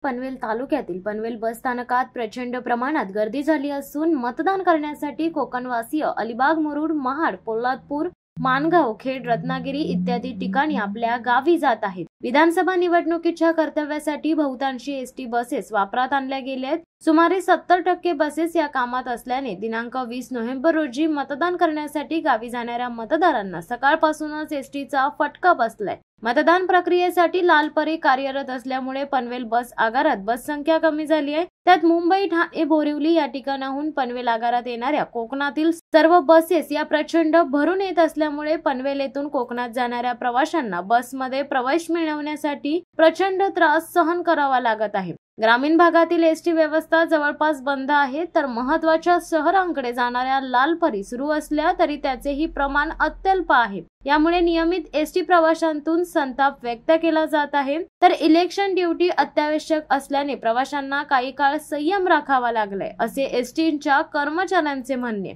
पनवेल तालुक्यातील पनवेल बस स्थानकात प्रचंड प्रमाणात गर्दी झाली असून मतदान करण्यासाठी कोकणवासीय अलिबाग, मुरुड, महाड, पोलादपूर, माणगाव, खेड, रत्नागिरी इत्यादी ठिकाणी आपल्या गावी जात आहेत। विधानसभा निवडणुकीच्या कर्तव्यासाठी बहुतांशी एसटी बसेस वापरात आणल्या गेल्या आहेत। सुमारे 70% बसेस या कामात असल्याने दिनांक 20 नोव्हेंबर रोजी मतदान करण्यासाठी गावी जाणाऱ्या मतदारांना सकाळपासूनच एसटीचा फटका बसलाय। मतदान प्रक्रियेसाठी लाल परी कार्यरत असल्यामुळे पनवेल बस आगारात बस संख्या कमी झाली आहे। त्यात मुंबई, ठाणे, बोरिवली या ठिकाणाहून पनवेल आगारात येणाऱ्या कोकणातील सर्व बसेस या प्रचंड भरून येत असल्यामुळे पनवेल येथून कोकणात जाणाऱ्या प्रवाशांना बसमध्ये प्रवेश मिळवण्यासाठी प्रचंड त्रास सहन करावा लागत आहे। ग्रामीण भागातील एसटी व्यवस्था जवळपास बंद आहे, तर महत्त्वाच्या शहरांकडे जाणाऱ्या लाल परी सुरू असल्या तरी त्याचेही प्रमाण अत्यल्प आहे। यामुळे नियमित एसटी प्रवाशांतून संताप व्यक्त केला जात आहे, तर इलेक्शन ड्युटी अत्यावश्यक असल्याने प्रवाशांना काही काळ संयम राखावा लागलाय, असे एसटीच्या कर्मचाऱ्यांचे म्हणणे।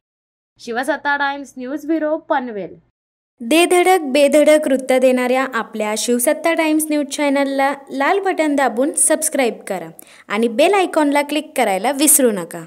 शिवसत्ता टाइम्स न्यूज ब्युरो, पनवेल। दे धडक बेधडक वृत्त देणाऱ्या आपल्या शिवसत्ता टाइम्स न्यूज चॅनलला लाल बटन दाबून सबस्क्राईब करा आणि बेल आयकॉनला क्लिक करायला विसरू नका।